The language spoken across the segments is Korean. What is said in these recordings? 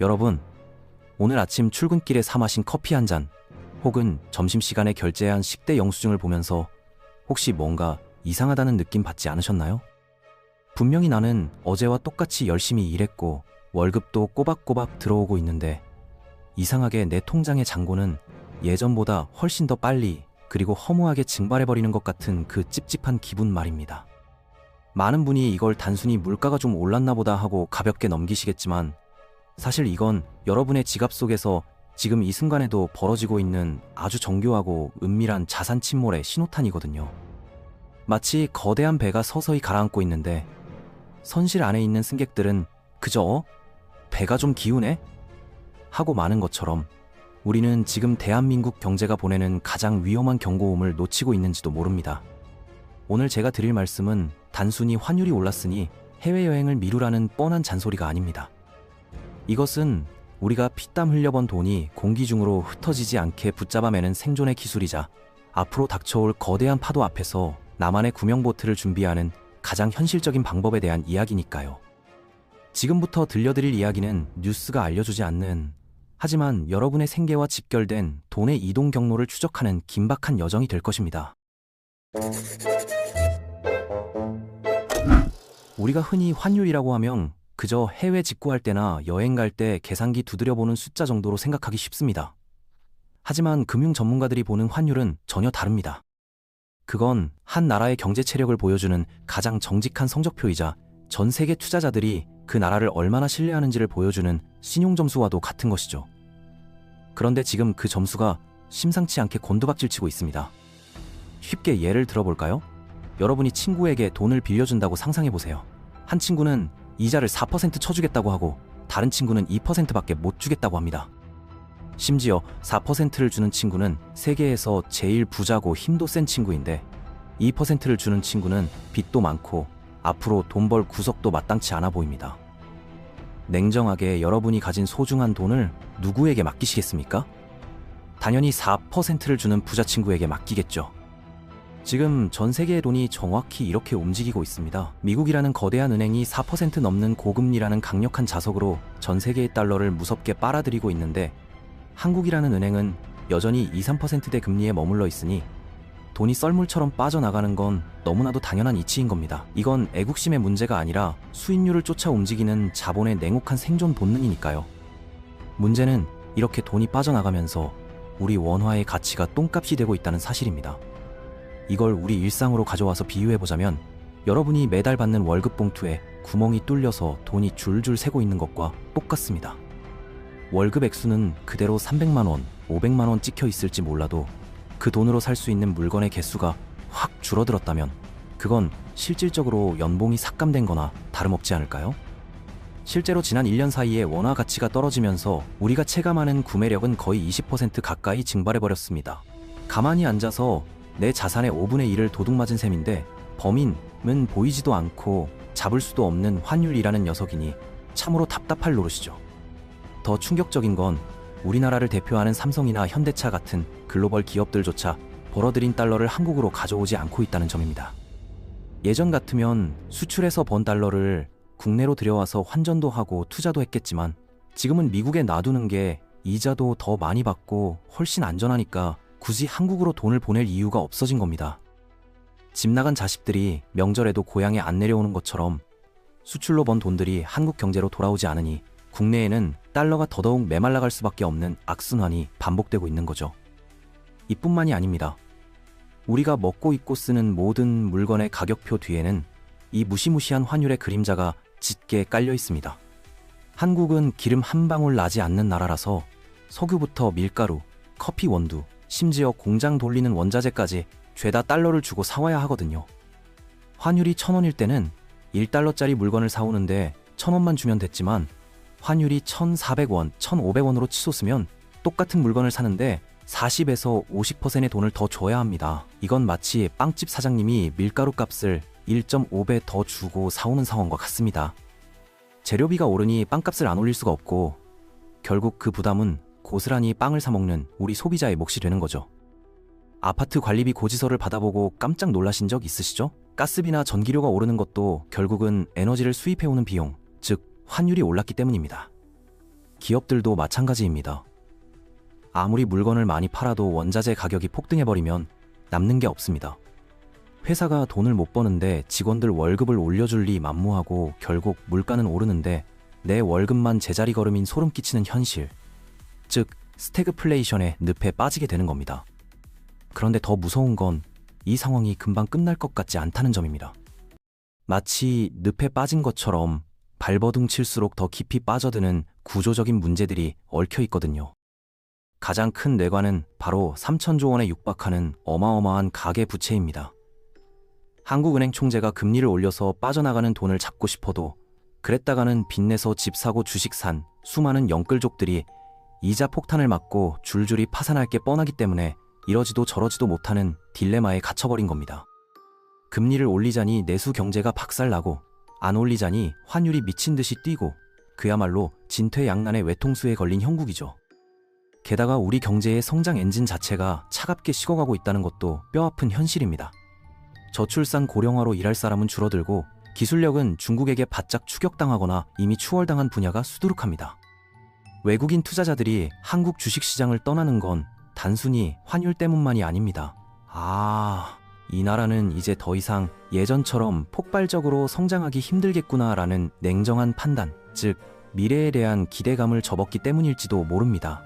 여러분, 오늘 아침 출근길에 사 마신 커피 한 잔, 혹은 점심시간에 결제한 식대 영수증을 보면서 혹시 뭔가 이상하다는 느낌 받지 않으셨나요? 분명히 나는 어제와 똑같이 열심히 일했고 월급도 꼬박꼬박 들어오고 있는데 이상하게 내 통장의 잔고는 예전보다 훨씬 더 빨리 그리고 허무하게 증발해버리는 것 같은 그 찝찝한 기분 말입니다. 많은 분이 이걸 단순히 물가가 좀 올랐나 보다 하고 가볍게 넘기시겠지만 사실 이건 여러분의 지갑 속에서 지금 이 순간에도 벌어지고 있는 아주 정교하고 은밀한 자산 침몰의 신호탄이거든요. 마치 거대한 배가 서서히 가라앉고 있는데 선실 안에 있는 승객들은 그저 배가 좀 기우네? 하고 마는 것처럼 우리는 지금 대한민국 경제가 보내는 가장 위험한 경고음을 놓치고 있는지도 모릅니다. 오늘 제가 드릴 말씀은 단순히 환율이 올랐으니 해외여행을 미루라는 뻔한 잔소리가 아닙니다. 이것은 우리가 피땀 흘려번 돈이 공기 중으로 흩어지지 않게 붙잡아매는 생존의 기술이자 앞으로 닥쳐올 거대한 파도 앞에서 나만의 구명보트를 준비하는 가장 현실적인 방법에 대한 이야기니까요. 지금부터 들려드릴 이야기는 뉴스가 알려주지 않는, 하지만 여러분의 생계와 직결된 돈의 이동 경로를 추적하는 긴박한 여정이 될 것입니다. 우리가 흔히 환율이라고 하면 그저 해외 직구할 때나 여행 갈 때 계산기 두드려보는 숫자 정도로 생각하기 쉽습니다. 하지만 금융 전문가들이 보는 환율은 전혀 다릅니다. 그건 한 나라의 경제 체력을 보여주는 가장 정직한 성적표이자 전 세계 투자자들이 그 나라를 얼마나 신뢰하는지를 보여주는 신용점수와도 같은 것이죠. 그런데 지금 그 점수가 심상치 않게 곤두박질치고 있습니다. 쉽게 예를 들어볼까요? 여러분이 친구에게 돈을 빌려준다고 상상해보세요. 한 친구는 이자를 4% 쳐주겠다고 하고 다른 친구는 2%밖에 못 주겠다고 합니다. 심지어 4%를 주는 친구는 세계에서 제일 부자고 힘도 센 친구인데 2%를 주는 친구는 빚도 많고 앞으로 돈 벌 구석도 마땅치 않아 보입니다. 냉정하게 여러분이 가진 소중한 돈을 누구에게 맡기시겠습니까? 당연히 4%를 주는 부자 친구에게 맡기겠죠. 지금 전 세계의 돈이 정확히 이렇게 움직이고 있습니다. 미국이라는 거대한 은행이 4% 넘는 고금리라는 강력한 자석으로 전 세계의 달러를 무섭게 빨아들이고 있는데 한국이라는 은행은 여전히 2~3%대 금리에 머물러 있으니 돈이 썰물처럼 빠져나가는 건 너무나도 당연한 이치인 겁니다. 이건 애국심의 문제가 아니라 수익률을 쫓아 움직이는 자본의 냉혹한 생존 본능이니까요. 문제는 이렇게 돈이 빠져나가면서 우리 원화의 가치가 똥값이 되고 있다는 사실입니다. 이걸 우리 일상으로 가져와서 비유해보자면 여러분이 매달 받는 월급 봉투에 구멍이 뚫려서 돈이 줄줄 새고 있는 것과 똑같습니다. 월급 액수는 그대로 300만원, 500만원 찍혀 있을지 몰라도 그 돈으로 살 수 있는 물건의 개수가 확 줄어들었다면 그건 실질적으로 연봉이 삭감된 거나 다름없지 않을까요? 실제로 지난 1년 사이에 원화 가치가 떨어지면서 우리가 체감하는 구매력은 거의 20% 가까이 증발해버렸습니다. 가만히 앉아서 내 자산의 5분의 1을 도둑맞은 셈인데 범인은 보이지도 않고 잡을 수도 없는 환율이라는 녀석이니 참으로 답답할 노릇이죠. 더 충격적인 건 우리나라를 대표하는 삼성이나 현대차 같은 글로벌 기업들조차 벌어들인 달러를 한국으로 가져오지 않고 있다는 점입니다. 예전 같으면 수출해서 번 달러를 국내로 들여와서 환전도 하고 투자도 했겠지만 지금은 미국에 놔두는 게 이자도 더 많이 받고 훨씬 안전하니까 굳이 한국으로 돈을 보낼 이유가 없어진 겁니다. 집 나간 자식들이 명절에도 고향에 안 내려오는 것처럼 수출로 번 돈들이 한국 경제로 돌아오지 않으니 국내에는 달러가 더더욱 메말라갈 수밖에 없는 악순환이 반복되고 있는 거죠. 이뿐만이 아닙니다. 우리가 먹고 입고 쓰는 모든 물건의 가격표 뒤에는 이 무시무시한 환율의 그림자가 짙게 깔려 있습니다. 한국은 기름 한 방울 나지 않는 나라라서 석유부터 밀가루, 커피 원두, 심지어 공장 돌리는 원자재까지 죄다 달러를 주고 사와야 하거든요. 환율이 1,000원일 때는 1달러짜리 물건을 사오는데 1,000원만 주면 됐지만 환율이 1,400원, 1,500원으로 치솟으면 똑같은 물건을 사는데 40에서 50%의 돈을 더 줘야 합니다. 이건 마치 빵집 사장님이 밀가루 값을 1.5배 더 주고 사오는 상황과 같습니다. 재료비가 오르니 빵값을 안 올릴 수가 없고 결국 그 부담은 고스란히 빵을 사 먹는 우리 소비자의 몫이 되는 거죠. 아파트 관리비 고지서를 받아보고 깜짝 놀라신 적 있으시죠? 가스비나 전기료가 오르는 것도 결국은 에너지를 수입해오는 비용, 즉 환율이 올랐기 때문입니다. 기업들도 마찬가지입니다. 아무리 물건을 많이 팔아도 원자재 가격이 폭등해버리면 남는 게 없습니다. 회사가 돈을 못 버는데 직원들 월급을 올려줄 리 만무하고 결국 물가는 오르는데 내 월급만 제자리 걸음인 소름 끼치는 현실, 즉 스태그플레이션의 늪에 빠지게 되는 겁니다. 그런데 더 무서운 건 이 상황이 금방 끝날 것 같지 않다는 점입니다. 마치 늪에 빠진 것처럼 발버둥 칠수록 더 깊이 빠져드는 구조적인 문제들이 얽혀 있거든요. 가장 큰 뇌관은 바로 3천조 원에 육박하는 어마어마한 가계부채입니다. 한국은행 총재가 금리를 올려서 빠져나가는 돈을 잡고 싶어도 그랬다가는 빚내서 집 사고 주식 산 수많은 영끌족들이 이자 폭탄을 맞고 줄줄이 파산할 게 뻔하기 때문에 이러지도 저러지도 못하는 딜레마에 갇혀버린 겁니다. 금리를 올리자니 내수 경제가 박살나고 안 올리자니 환율이 미친 듯이 뛰고 그야말로 진퇴양난의 외통수에 걸린 형국이죠. 게다가 우리 경제의 성장 엔진 자체가 차갑게 식어가고 있다는 것도 뼈아픈 현실입니다. 저출산 고령화로 일할 사람은 줄어들고 기술력은 중국에게 바짝 추격당하거나 이미 추월당한 분야가 수두룩합니다. 외국인 투자자들이 한국 주식시장을 떠나는 건 단순히 환율 때문만이 아닙니다. 이 나라는 이제 더 이상 예전처럼 폭발적으로 성장하기 힘들겠구나라는 냉정한 판단, 즉 미래에 대한 기대감을 접었기 때문일지도 모릅니다.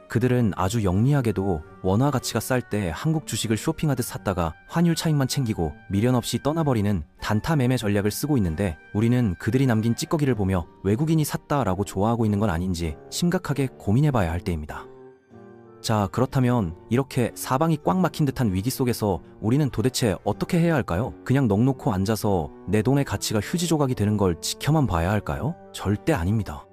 그들은 아주 영리하게도 원화 가치가 쌀 때 한국 주식을 쇼핑하듯 샀다가 환율 차익만 챙기고 미련 없이 떠나버리는 단타 매매 전략을 쓰고 있는데 우리는 그들이 남긴 찌꺼기를 보며 외국인이 샀다라고 좋아하고 있는 건 아닌지 심각하게 고민해봐야 할 때입니다. 자, 그렇다면 이렇게 사방이 꽉 막힌 듯한 위기 속에서 우리는 도대체 어떻게 해야 할까요? 그냥 넋놓고 앉아서 내 돈의 가치가 휴지 조각이 되는 걸 지켜만 봐야 할까요? 절대 아닙니다.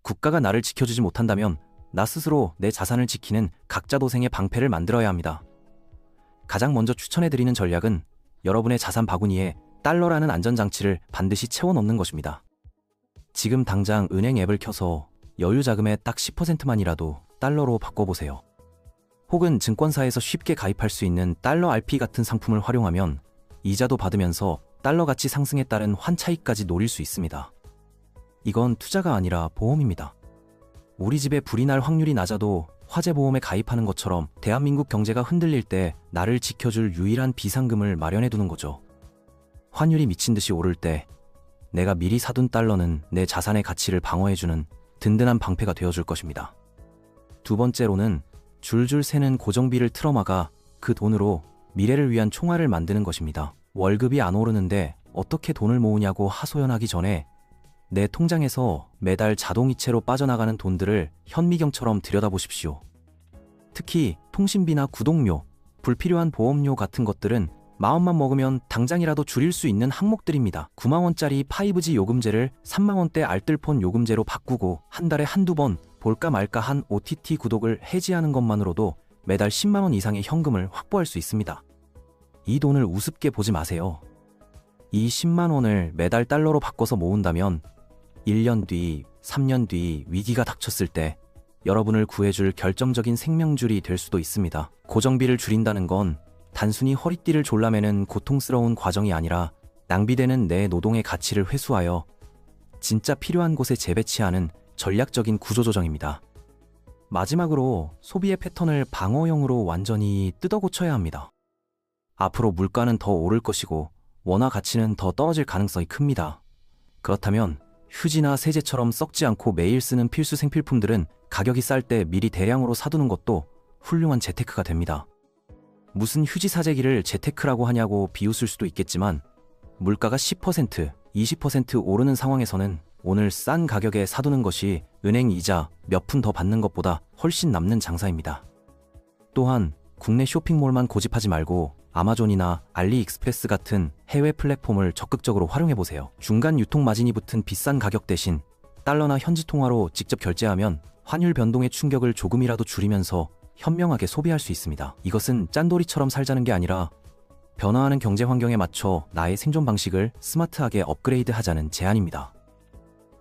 국가가 나를 지켜주지 못한다면 나 스스로 내 자산을 지키는 각자 도생의 방패를 만들어야 합니다. 가장 먼저 추천해드리는 전략은 여러분의 자산 바구니에 달러라는 안전장치를 반드시 채워넣는 것입니다. 지금 당장 은행 앱을 켜서 여유 자금의 딱 10%만이라도 달러로 바꿔보세요. 혹은 증권사에서 쉽게 가입할 수 있는 달러 RP 같은 상품을 활용하면 이자도 받으면서 달러 가치 상승에 따른 환차익까지 노릴 수 있습니다. 이건 투자가 아니라 보험입니다. 우리 집에 불이 날 확률이 낮아도 화재보험에 가입하는 것처럼 대한민국 경제가 흔들릴 때 나를 지켜줄 유일한 비상금을 마련해두는 거죠. 환율이 미친 듯이 오를 때 내가 미리 사둔 달러는 내 자산의 가치를 방어해주는 든든한 방패가 되어줄 것입니다. 두 번째로는 줄줄 새는 고정비를 틀어막아 그 돈으로 미래를 위한 총알을 만드는 것입니다. 월급이 안 오르는데 어떻게 돈을 모으냐고 하소연하기 전에 내 통장에서 매달 자동이체로 빠져나가는 돈들을 현미경처럼 들여다보십시오. 특히 통신비나 구독료, 불필요한 보험료 같은 것들은 마음만 먹으면 당장이라도 줄일 수 있는 항목들입니다. 9만원짜리 5G 요금제를 3만원대 알뜰폰 요금제로 바꾸고 한 달에 한두 번 볼까 말까 한 OTT 구독을 해지하는 것만으로도 매달 10만원 이상의 현금을 확보할 수 있습니다. 이 돈을 우습게 보지 마세요. 이 10만원을 매달 달러로 바꿔서 모은다면 1년 뒤, 3년 뒤 위기가 닥쳤을 때 여러분을 구해줄 결정적인 생명줄이 될 수도 있습니다. 고정비를 줄인다는 건 단순히 허리띠를 졸라매는 고통스러운 과정이 아니라 낭비되는 내 노동의 가치를 회수하여 진짜 필요한 곳에 재배치하는 전략적인 구조조정입니다. 마지막으로 소비의 패턴을 방어형으로 완전히 뜯어고쳐야 합니다. 앞으로 물가는 더 오를 것이고 원화 가치는 더 떨어질 가능성이 큽니다. 그렇다면 휴지나 세제처럼 썩지 않고 매일 쓰는 필수 생필품들은 가격이 쌀 때 미리 대량으로 사두는 것도 훌륭한 재테크가 됩니다. 무슨 휴지 사재기를 재테크라고 하냐고 비웃을 수도 있겠지만 물가가 10%, 20% 오르는 상황에서는 오늘 싼 가격에 사두는 것이 은행 이자 몇 푼 더 받는 것보다 훨씬 남는 장사입니다. 또한 국내 쇼핑몰만 고집하지 말고 아마존이나 알리익스프레스 같은 해외 플랫폼을 적극적으로 활용해보세요. 중간 유통 마진이 붙은 비싼 가격 대신 달러나 현지 통화로 직접 결제하면 환율 변동의 충격을 조금이라도 줄이면서 현명하게 소비할 수 있습니다. 이것은 짠돌이처럼 살자는 게 아니라 변화하는 경제 환경에 맞춰 나의 생존 방식을 스마트하게 업그레이드하자는 제안입니다.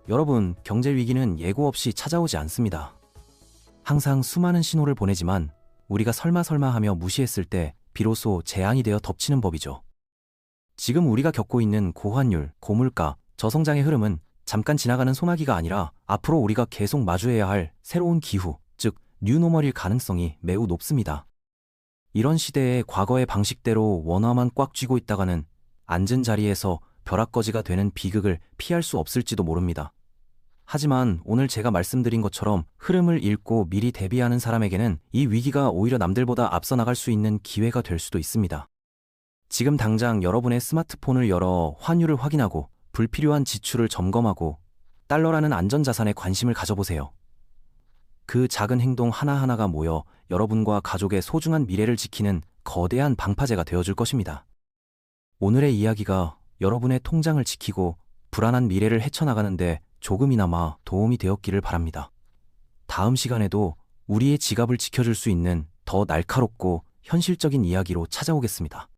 여러분, 경제 위기는 예고 없이 찾아오지 않습니다. 항상 수많은 신호를 보내지만 우리가 설마 하며 무시했을 때 비로소 재앙이 되어 덮치는 법이죠. 지금 우리가 겪고 있는 고환율, 고물가, 저성장의 흐름은 잠깐 지나가는 소나기가 아니라 앞으로 우리가 계속 마주해야 할 새로운 기후, 즉 뉴노멀일 가능성이 매우 높습니다. 이런 시대에 과거의 방식대로 원화만 꽉 쥐고 있다가는 앉은 자리에서 벼락거지가 되는 비극을 피할 수 없을지도 모릅니다. 하지만 오늘 제가 말씀드린 것처럼 흐름을 읽고 미리 대비하는 사람에게는 이 위기가 오히려 남들보다 앞서 나갈 수 있는 기회가 될 수도 있습니다. 지금 당장 여러분의 스마트폰을 열어 환율을 확인하고 불필요한 지출을 점검하고 달러라는 안전자산에 관심을 가져보세요. 그 작은 행동 하나하나가 모여 여러분과 가족의 소중한 미래를 지키는 거대한 방파제가 되어줄 것입니다. 오늘의 이야기가 여러분의 통장을 지키고 불안한 미래를 헤쳐나가는데 조금이나마 도움이 되었기를 바랍니다. 다음 시간에도 우리의 지갑을 지켜줄 수 있는 더 날카롭고 현실적인 이야기로 찾아오겠습니다.